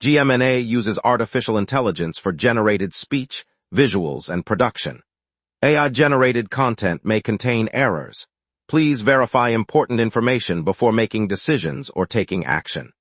GMNA uses artificial intelligence for generated speech, visuals, and production. AI-generated content may contain errors. Please verify important information before making decisions or taking action.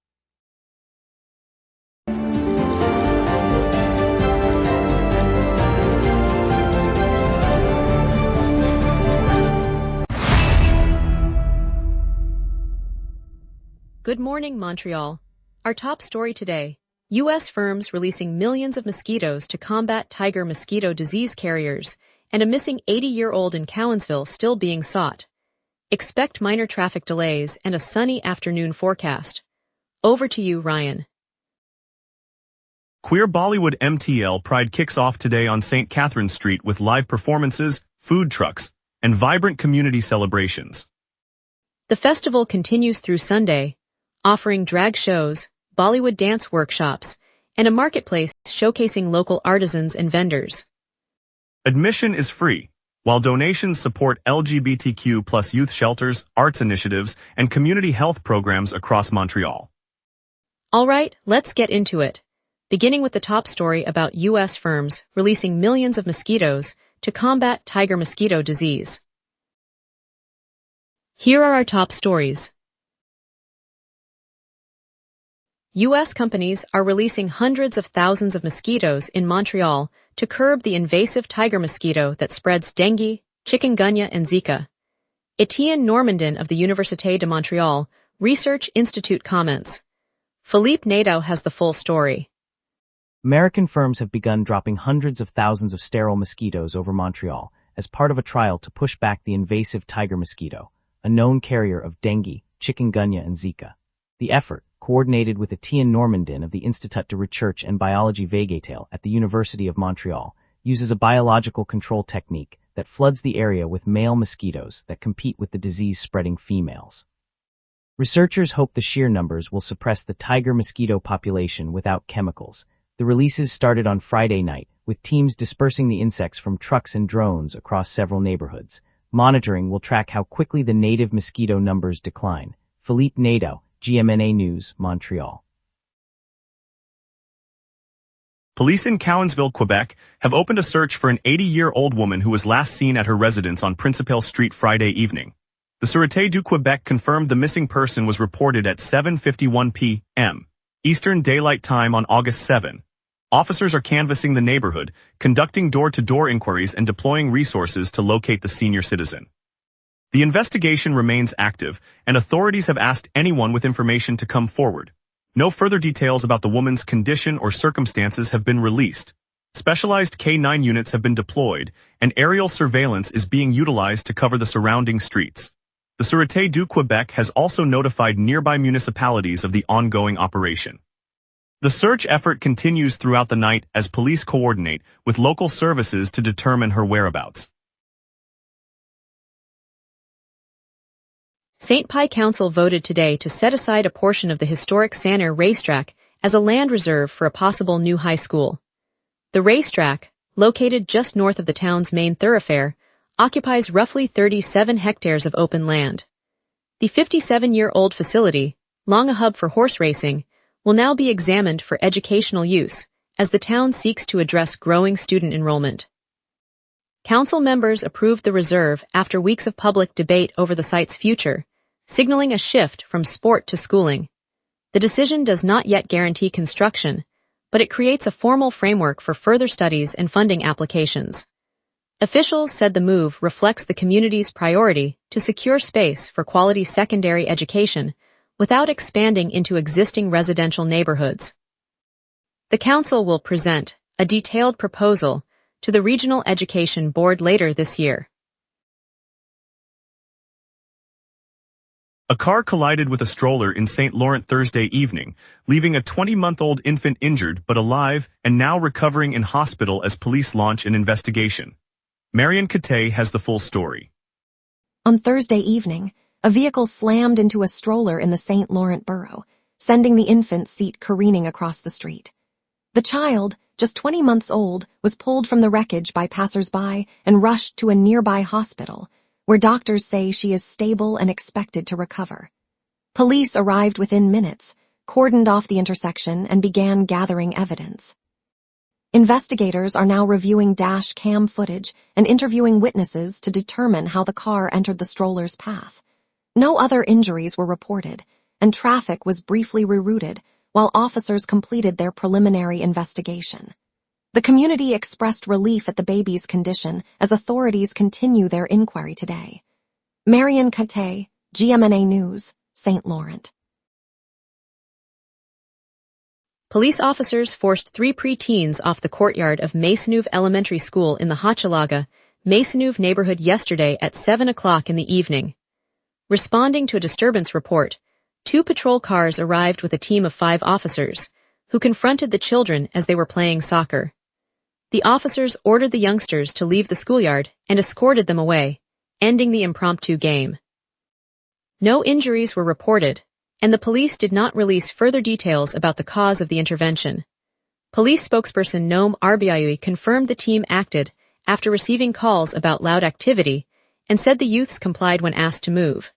Good morning, Montreal. Our top story today: U.S. firms releasing millions of mosquitoes to combat tiger mosquito disease carriers, and a missing 80-year-old in Cowansville still being sought. Expect minor traffic delays and a sunny afternoon forecast. Over to you, Ryan. Queer Bollywood MTL Pride kicks off today on St. Catherine Street with live performances, food trucks, and vibrant community celebrations. The festival continues through Sunday, offering drag shows, Bollywood dance workshops, and a marketplace showcasing local artisans and vendors. Admission is free, while donations support LGBTQ+ youth shelters, arts initiatives, and community health programs across Montreal. All right, let's get into it. Beginning with the top story about U.S. firms releasing millions of mosquitoes to combat tiger mosquito disease. Here are our top stories. U.S. companies are releasing hundreds of thousands of mosquitoes in Montreal to curb the invasive tiger mosquito that spreads dengue, chikungunya, and Zika. Etienne Normandin of the Université de Montréal Research Institute comments. Philippe Nadeau has the full story. American firms have begun dropping hundreds of thousands of sterile mosquitoes over Montreal as part of a trial to push back the invasive tiger mosquito, a known carrier of dengue, chikungunya, and Zika. The effort, coordinated with Etienne Normandin of the Institut de Recherche en Biologie Végétale at the University of Montreal, uses a biological control technique that floods the area with male mosquitoes that compete with the disease-spreading females. Researchers hope the sheer numbers will suppress the tiger mosquito population without chemicals. The releases started on Friday night, with teams dispersing the insects from trucks and drones across several neighborhoods. Monitoring will track how quickly the native mosquito numbers decline. Philippe Nadeau, GMNA News, Montreal. Police in Cowansville, Quebec, have opened a search for an 80-year-old woman who was last seen at her residence on Municipal Street Friday evening. The Sûreté du Québec confirmed the missing person was reported at 7:51 p.m. Eastern Daylight Time on August 7. Officers are canvassing the neighborhood, conducting door-to-door inquiries and deploying resources to locate the senior citizen. The investigation remains active, and authorities have asked anyone with information to come forward. No further details about the woman's condition or circumstances have been released. Specialized K-9 units have been deployed, and aerial surveillance is being utilized to cover the surrounding streets. The Sûreté du Québec has also notified nearby municipalities of the ongoing operation. The search effort continues throughout the night as police coordinate with local services to determine her whereabouts. St. Pie Council voted today to set aside a portion of the historic Sanner racetrack as a land reserve for a possible new high school. The racetrack, located just north of the town's main thoroughfare, occupies roughly 37 hectares of open land. The 57-year-old facility, long a hub for horse racing, will now be examined for educational use as the town seeks to address growing student enrollment. Council members approved the reserve after weeks of public debate over the site's future, signaling a shift from sport to schooling. The decision does not yet guarantee construction, but it creates a formal framework for further studies and funding applications. Officials said the move reflects the community's priority to secure space for quality secondary education without expanding into existing residential neighborhoods. The council will present a detailed proposal to the Regional Education Board later this year. A car collided with a stroller in St. Laurent Thursday evening, leaving a 20-month-old infant injured but alive and now recovering in hospital as police launch an investigation. Marion Kate has the full story. On Thursday evening, a vehicle slammed into a stroller in the St. Laurent borough, sending the infant seat careening across the street. The child, just 20 months old, was pulled from the wreckage by passers-by and rushed to a nearby hospital, where doctors say she is stable and expected to recover. Police arrived within minutes, cordoned off the intersection and began gathering evidence. Investigators are now reviewing dash cam footage and interviewing witnesses to determine how the car entered the stroller's path. No other injuries were reported, and traffic was briefly rerouted while officers completed their preliminary investigation. The community expressed relief at the baby's condition as authorities continue their inquiry today. Marion Kate, GMNA News, St. Laurent. Police officers forced 3 preteens off the courtyard of Maisonneuve Elementary School in the Hochelaga, Maisonneuve neighborhood yesterday at 7 o'clock in the evening. Responding to a disturbance report, 2 patrol cars arrived with a team of 5 officers, who confronted the children as they were playing soccer. The officers ordered the youngsters to leave the schoolyard and escorted them away, ending the impromptu game. No injuries were reported, and the police did not release further details about the cause of the intervention. Police spokesperson Noam Arbiaoui confirmed the team acted after receiving calls about loud activity and said the youths complied when asked to move.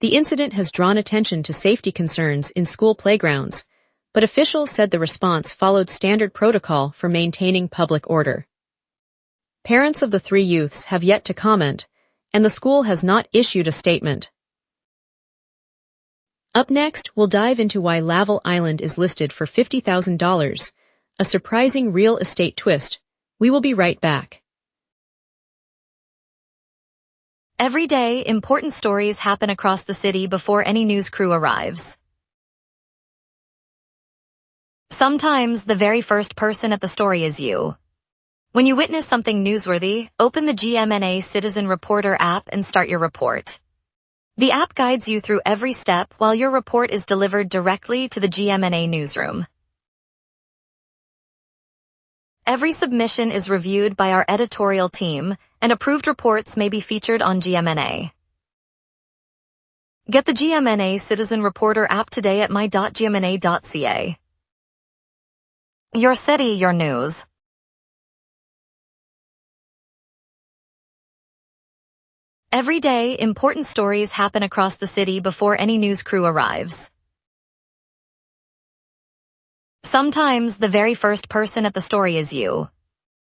The incident has drawn attention to safety concerns in school playgrounds, but officials said the response followed standard protocol for maintaining public order. Parents of the 3 youths have yet to comment, and the school has not issued a statement. Up next, we'll dive into why Laval Island is listed for $50,000, a surprising real estate twist. We will be right back. Every day, important stories happen across the city before any news crew arrives. Sometimes the very first person at the story is you. When you witness something newsworthy, open the GMNA Citizen Reporter app and start your report. The app guides you through every step while your report is delivered directly to the GMNA newsroom. Every submission is reviewed by our editorial team, and approved reports may be featured on GMNA. Get the GMNA Citizen Reporter app today at my.gmna.ca. Your city, your news. Every day, important stories happen across the city before any news crew arrives. Sometimes the very first person at the story is you.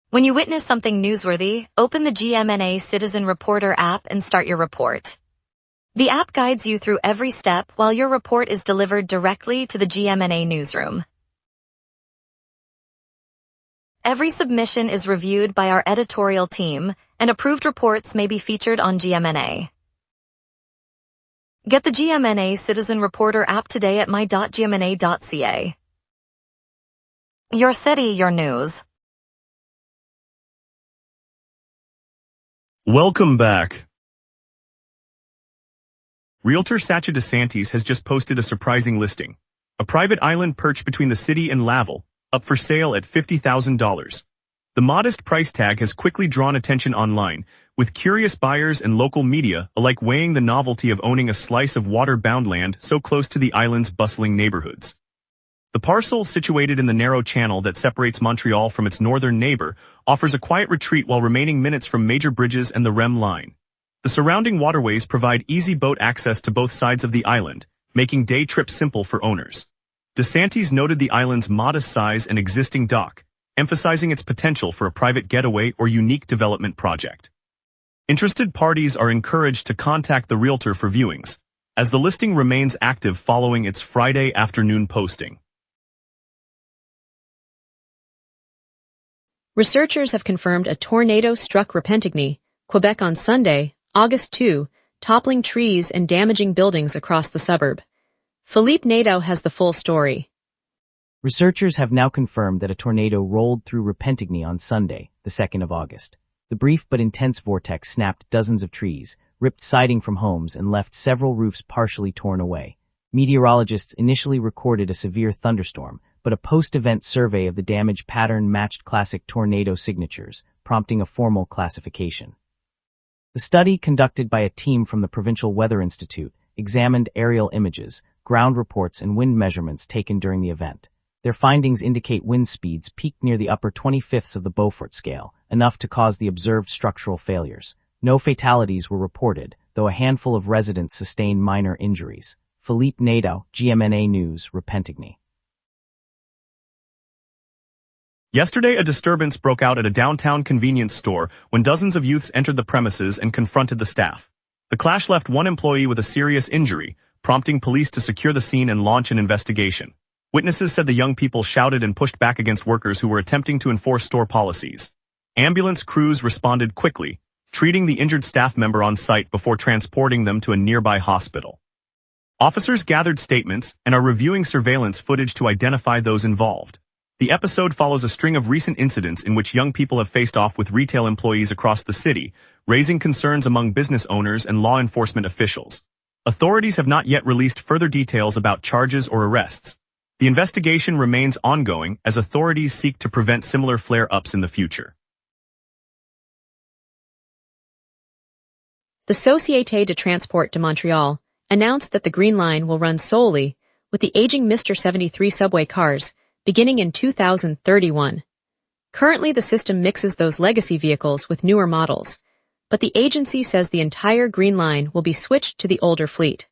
When you witness something newsworthy, open the GMNA Citizen Reporter app and start your report. The app guides you through every step while your report is delivered directly to the GMNA newsroom. Every submission is reviewed by our editorial team, and approved reports may be featured on GMNA. Get the GMNA Citizen Reporter app today at my.gmna.ca. Your city, your news. Welcome back. Realtor Sacha DeSantis has just posted a surprising listing. A private island perched between the city and Laval, up for sale at $50,000. The modest price tag has quickly drawn attention online, with curious buyers and local media alike weighing the novelty of owning a slice of water-bound land so close to the island's bustling neighborhoods. The parcel, situated in the narrow channel that separates Montreal from its northern neighbor, offers a quiet retreat while remaining minutes from major bridges and the REM line. The surrounding waterways provide easy boat access to both sides of the island, making day trips simple for owners. DeSantis noted the island's modest size and existing dock, emphasizing its potential for a private getaway or unique development project. Interested parties are encouraged to contact the realtor for viewings, as the listing remains active following its Friday afternoon posting. Researchers have confirmed a tornado struck Repentigny, Quebec on Sunday, August 2, toppling trees and damaging buildings across the suburb. Philippe Nadeau has the full story. Researchers have now confirmed that a tornado rolled through Repentigny on Sunday, the 2nd of August. The brief but intense vortex snapped dozens of trees, ripped siding from homes, and left several roofs partially torn away. Meteorologists initially recorded a severe thunderstorm, but a post-event survey of the damage pattern matched classic tornado signatures, prompting a formal classification. The study, conducted by a team from the Provincial Weather Institute, examined aerial images, ground reports, and wind measurements taken during the event. Their findings indicate wind speeds peaked near the upper 25ths of the Beaufort scale, enough to cause the observed structural failures. No fatalities were reported, though a handful of residents sustained minor injuries. Philippe Nadeau, GMNA News, Repentigny. Yesterday, a disturbance broke out at a downtown convenience store when dozens of youths entered the premises and confronted the staff. The clash left one employee with a serious injury, prompting police to secure the scene and launch an investigation. Witnesses said the young people shouted and pushed back against workers who were attempting to enforce store policies. Ambulance crews responded quickly, treating the injured staff member on site before transporting them to a nearby hospital. Officers gathered statements and are reviewing surveillance footage to identify those involved. The episode follows a string of recent incidents in which young people have faced off with retail employees across the city, raising concerns among business owners and law enforcement officials. Authorities have not yet released further details about charges or arrests. The investigation remains ongoing as authorities seek to prevent similar flare-ups in the future. The Société de Transport de Montreal announced that the Green Line will run solely with the aging Mr. 73 subway cars beginning in 2031. Currently, the system mixes those legacy vehicles with newer models, but the agency says the entire Green Line will be switched to the older fleet.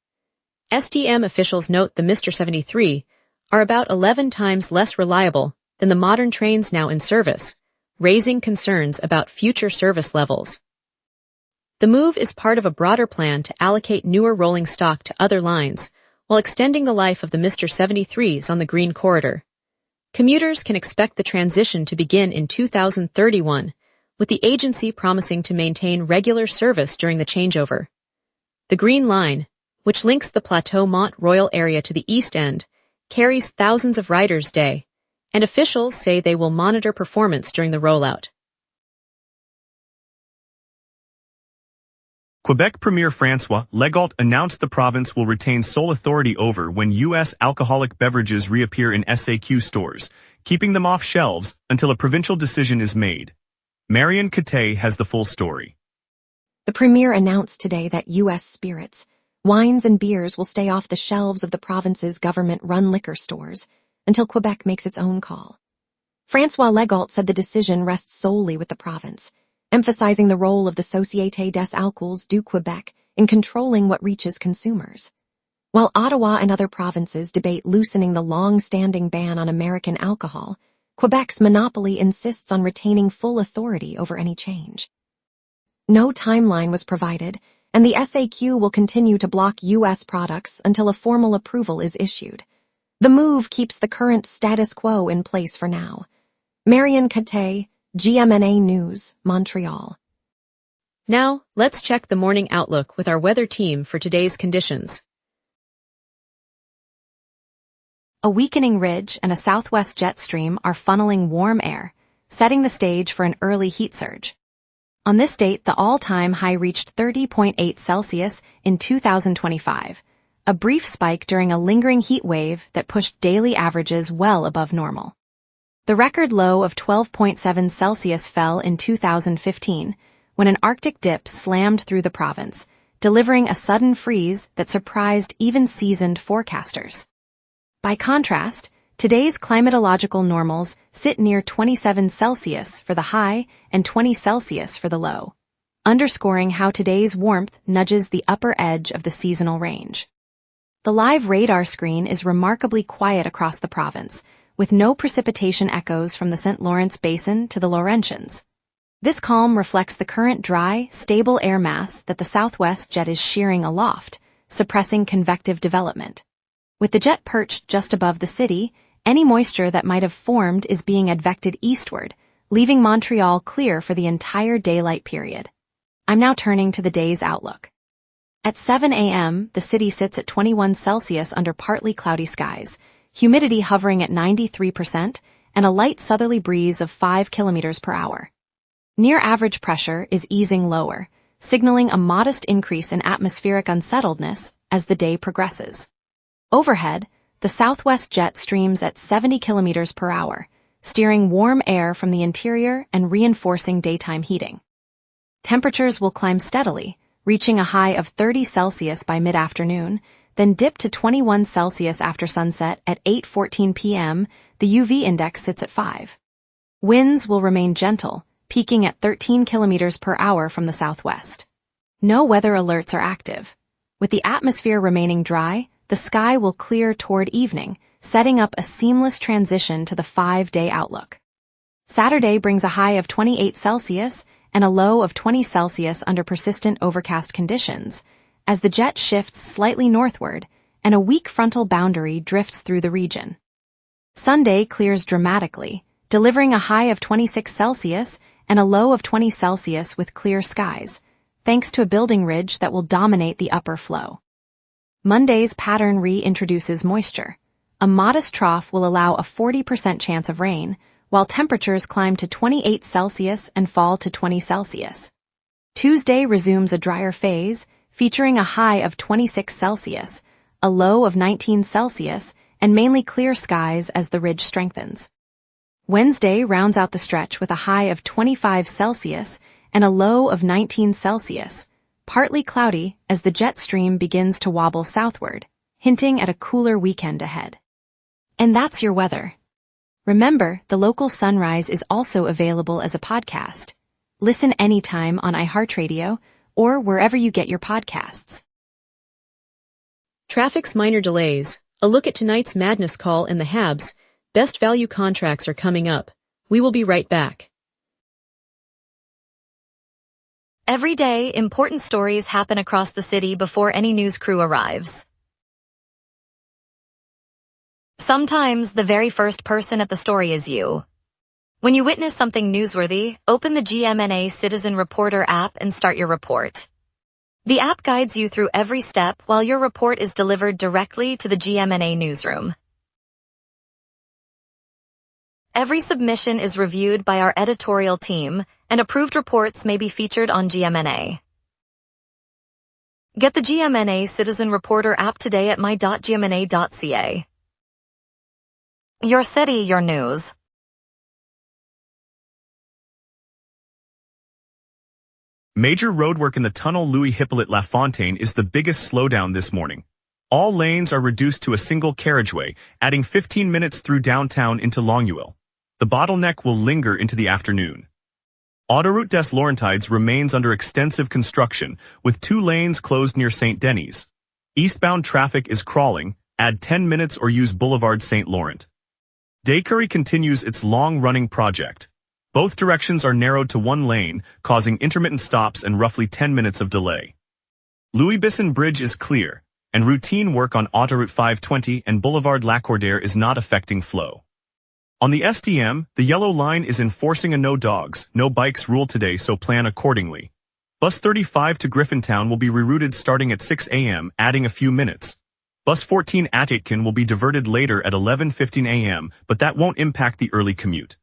STM officials note the Mr. 73 are about 11 times less reliable than the modern trains now in service, raising concerns about future service levels. The move is part of a broader plan to allocate newer rolling stock to other lines while extending the life of the Mr. 73s on the Green Corridor. Commuters can expect the transition to begin in 2031, with the agency promising to maintain regular service during the changeover. The Green Line, which links the Plateau Mont-Royal area to the East End, carries thousands of riders day, and officials say they will monitor performance during the rollout. Quebec Premier François Legault announced the province will retain sole authority over when U.S. alcoholic beverages reappear in SAQ stores, keeping them off shelves until a provincial decision is made. Marion Cote has the full story. The Premier announced today that U.S. spirits, wines and beers will stay off the shelves of the province's government-run liquor stores until Quebec makes its own call. François Legault said the decision rests solely with the province, emphasizing the role of the Société des Alcools du Québec in controlling what reaches consumers. While Ottawa and other provinces debate loosening the long-standing ban on American alcohol, Quebec's monopoly insists on retaining full authority over any change. No timeline was provided, and the SAQ will continue to block U.S. products until a formal approval is issued. The move keeps the current status quo in place for now. Marion Cote, GMNA News, Montreal. Now, let's check the morning outlook with our weather team for today's conditions. A weakening ridge and a southwest jet stream are funneling warm air, setting the stage for an early heat surge. On this date, the all-time high reached 30.8 Celsius in 2025, a brief spike during a lingering heat wave that pushed daily averages well above normal. The record low of 12.7 Celsius fell in 2015, when an Arctic dip slammed through the province, delivering a sudden freeze that surprised even seasoned forecasters. By contrast, today's climatological normals sit near 27 Celsius for the high and 20 Celsius for the low, underscoring how today's warmth nudges the upper edge of the seasonal range. The live radar screen is remarkably quiet across the province, with no precipitation echoes from the St. Lawrence Basin to the Laurentians. This calm reflects the current dry, stable air mass that the southwest jet is shearing aloft, suppressing convective development. With the jet perched just above the city, any moisture that might have formed is being advected eastward, leaving Montreal clear for the entire daylight period. I'm now turning to the day's outlook. At 7 a.m., the city sits at 21 Celsius under partly cloudy skies, humidity hovering at 93%, and a light southerly breeze of 5 kilometers per hour. Near average pressure is easing lower, signaling a modest increase in atmospheric unsettledness as the day progresses. Overhead, the southwest jet streams at 70 kilometers per hour, steering warm air from the interior and reinforcing daytime heating. Temperatures will climb steadily, reaching a high of 30 Celsius by mid-afternoon, then dip to 21 Celsius after sunset at 8:14 p.m. The UV index sits at 5. Winds will remain gentle, peaking at 13 kilometers per hour from the southwest. No weather alerts are active. With the atmosphere remaining dry, the sky will clear toward evening, setting up a seamless transition to the 5-day outlook. Saturday brings a high of 28 Celsius and a low of 20 Celsius under persistent overcast conditions, as the jet shifts slightly northward and a weak frontal boundary drifts through the region. Sunday clears dramatically, delivering a high of 26 Celsius and a low of 20 Celsius with clear skies, thanks to a building ridge that will dominate the upper flow. Monday's pattern reintroduces moisture. A modest trough will allow a 40% chance of rain, while temperatures climb to 28 Celsius and fall to 20 Celsius. Tuesday resumes a drier phase, featuring a high of 26 Celsius, a low of 19 Celsius, and mainly clear skies as the ridge strengthens. Wednesday rounds out the stretch with a high of 25 Celsius and a low of 19 Celsius, partly cloudy as the jet stream begins to wobble southward, hinting at a cooler weekend ahead. And that's your weather. Remember, the local sunrise is also available as a podcast. Listen anytime on iHeartRadio or wherever you get your podcasts. Traffic's minor delays. A look at tonight's Madness Call and the Habs. Best value contracts are coming up. We will be right back. Every day, important stories happen across the city before any news crew arrives. Sometimes the very first person at the story is you. When you witness something newsworthy, open the GMNA Citizen Reporter app and start your report. The app guides you through every step while your report is delivered directly to the GMNA newsroom. Every submission is reviewed by our editorial team, and approved reports may be featured on GMNA. Get the GMNA Citizen Reporter app today at my.gmna.ca. Your city, your news. Major roadwork in the tunnel Louis-Hippolyte Lafontaine is the biggest slowdown this morning. All lanes are reduced to a single carriageway, adding 15 minutes through downtown into Longueuil. The bottleneck will linger into the afternoon. Autoroute des Laurentides remains under extensive construction, with 2 lanes closed near St. Denis. Eastbound traffic is crawling, add 10 minutes or use Boulevard St. Laurent. Descuries continues its long-running project. Both directions are narrowed to 1 lane, causing intermittent stops and roughly 10 minutes of delay. Louis Bisson Bridge is clear, and routine work on Autoroute 520 and Boulevard Lacordaire is not affecting flow. On the STM, the yellow line is enforcing a no dogs, no bikes rule today, so plan accordingly. Bus 35 to Griffintown will be rerouted starting at 6 a.m., adding a few minutes. Bus 14 at Aitken will be diverted later at 11:15 a.m., but that won't impact the early commute.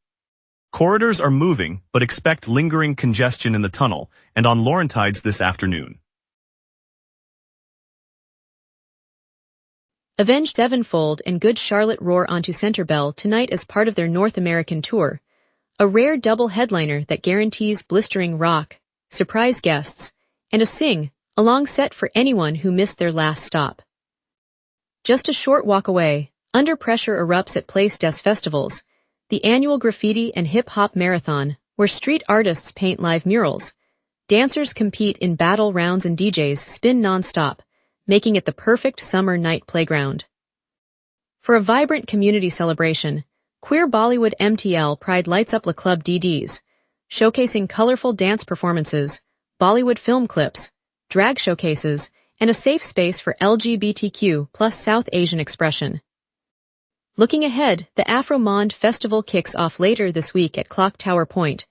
Corridors are moving, but expect lingering congestion in the tunnel and on Laurentides this afternoon. Avenged Sevenfold and Good Charlotte roar onto Centerbell tonight as part of their North American tour, a rare double headliner that guarantees blistering rock, surprise guests, and a sing-along set for anyone who missed their last stop. Just a short walk away, Under Pressure erupts at Place des Festivals, the annual graffiti and hip-hop marathon, where street artists paint live murals. Dancers compete in battle rounds and DJs spin non-stop, making it the perfect summer night playground. For a vibrant community celebration, Queer Bollywood MTL Pride lights up Le Club DDs, showcasing colorful dance performances, Bollywood film clips, drag showcases, and a safe space for LGBTQ plus South Asian expression. Looking ahead, the Afro-Monde Festival kicks off later this week at Clock Tower Point,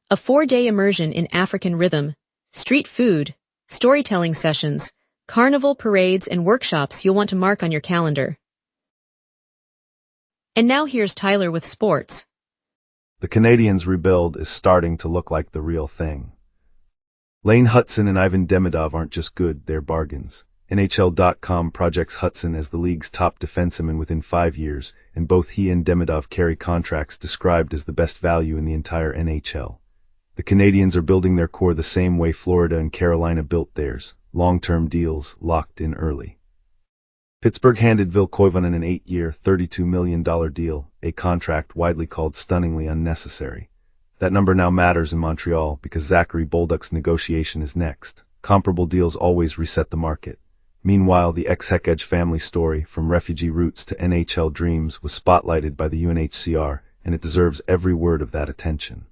a 4-day immersion in African rhythm, street food, storytelling sessions, carnival parades, and workshops you'll want to mark on your calendar. And now here's Tyler with sports. The Canadiens' rebuild is starting to look like the real thing. Lane Hutson and Ivan Demidov aren't just good, they're bargains. NHL.com projects Hutson as the league's top defenseman within 5 years, and both he and Demidov carry contracts described as the best value in the entire NHL. The Canadiens are building their core the same way Florida and Carolina built theirs, long-term deals locked in early. Pittsburgh handed Ville Koivunen an 8-year, $32 million deal, a contract widely called stunningly unnecessary. That number now matters in Montreal because Zachary Bolduc's negotiation is next. Comparable deals always reset the market. Meanwhile, the ex-Hekej family story, from refugee roots to NHL dreams, was spotlighted by the UNHCR, and it deserves every word of that attention.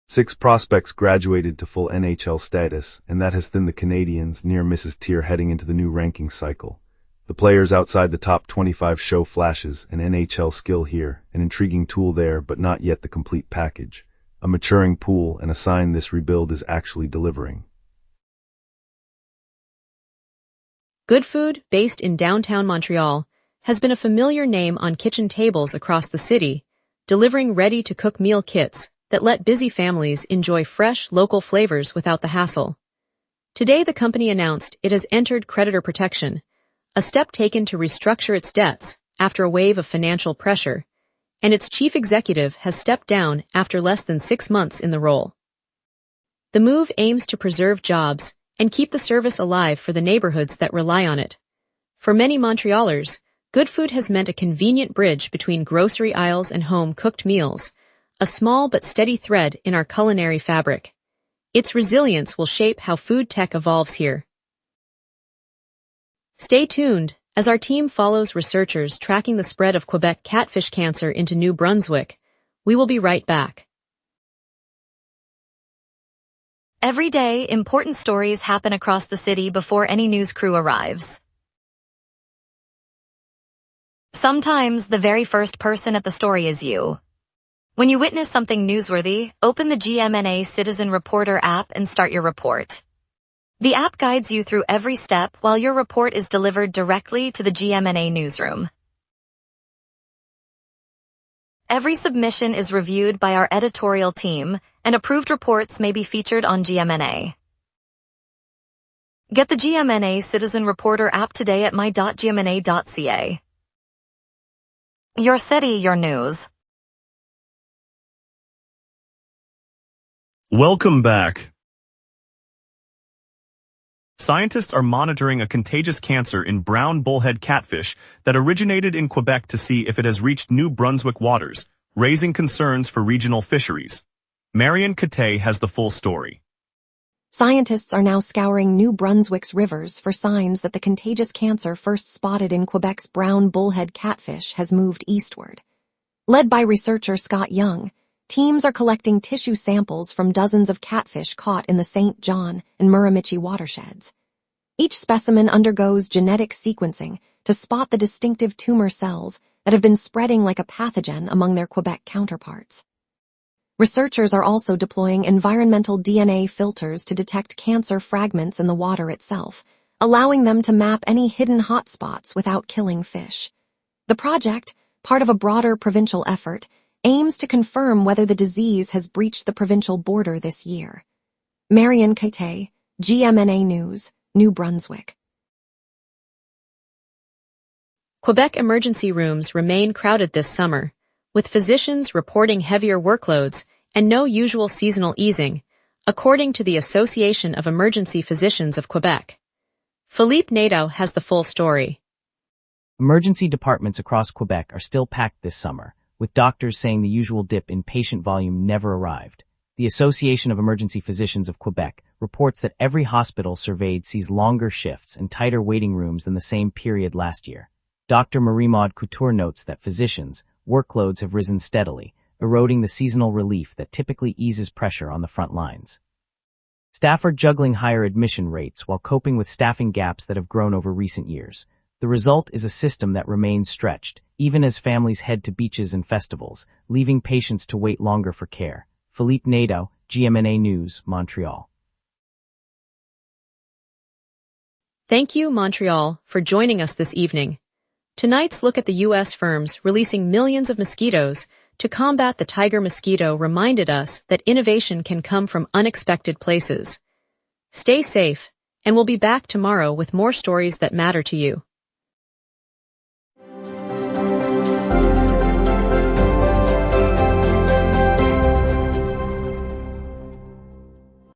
6 prospects graduated to full NHL status, and that has thinned the Canadiens' near-misses tier heading into the new ranking cycle. The players outside the top 25 show flashes, an NHL skill here, an intriguing tool there, but not yet the complete package. A maturing pool and a sign this rebuild is actually delivering. Good Food, based in downtown Montreal, has been a familiar name on kitchen tables across the city, delivering ready-to-cook meal kits that let busy families enjoy fresh, local flavors without the hassle. Today, the company announced it has entered creditor protection, a step taken to restructure its debts after a wave of financial pressure, and its chief executive has stepped down after less than 6 months in the role. The move aims to preserve jobs and keep the service alive for the neighborhoods that rely on it. For many Montrealers, Good Food has meant a convenient bridge between grocery aisles and home-cooked meals, a small but steady thread in our culinary fabric. Its resilience will shape how food tech evolves here. Stay tuned as our team follows researchers tracking the spread of Quebec catfish cancer into New Brunswick. We will be right back. Every day, important stories happen across the city before any news crew arrives. Sometimes the very first person at the story is you. When you witness something newsworthy, open the GMNA Citizen Reporter app and start your report. The app guides you through every step while your report is delivered directly to the GMNA newsroom. Every submission is reviewed by our editorial team, and approved reports may be featured on GMNA. Get the GMNA Citizen Reporter app today at my.gmna.ca. Your city, your news. Welcome back. Scientists are monitoring a contagious cancer in brown bullhead catfish that originated in Quebec to see if it has reached New Brunswick waters, raising concerns for regional fisheries. Marion Kate has the full story. Scientists are now scouring New Brunswick's rivers for signs that the contagious cancer first spotted in Quebec's brown bullhead catfish has moved eastward. Led by researcher Scott Young, teams are collecting tissue samples from dozens of catfish caught in the St. John and Miramichi watersheds. Each specimen undergoes genetic sequencing to spot the distinctive tumor cells that have been spreading like a pathogen among their Quebec counterparts. Researchers are also deploying environmental DNA filters to detect cancer fragments in the water itself, allowing them to map any hidden hotspots without killing fish. The project, part of a broader provincial effort, aims to confirm whether the disease has breached the provincial border this year. Marion Kate, GMNA News, New Brunswick. Quebec emergency rooms remain crowded this summer, with physicians reporting heavier workloads and no usual seasonal easing, according to the Association of Emergency Physicians of Quebec. Philippe Nadeau has the full story. Emergency departments across Quebec are still packed this summer, with doctors saying the usual dip in patient volume never arrived. The Association of Emergency Physicians of Quebec reports that every hospital surveyed sees longer shifts and tighter waiting rooms than the same period last year. Dr. Marie-Maude Couture notes that physicians' workloads have risen steadily, eroding the seasonal relief that typically eases pressure on the front lines. Staff are juggling higher admission rates while coping with staffing gaps that have grown over recent years. The result is a system that remains stretched, even as families head to beaches and festivals, leaving patients to wait longer for care. Philippe Nadeau, GMNA News, Montreal. Thank you, Montreal, for joining us this evening. Tonight's look at the U.S. firms releasing millions of mosquitoes to combat the tiger mosquito reminded us that innovation can come from unexpected places. Stay safe, and we'll be back tomorrow with more stories that matter to you.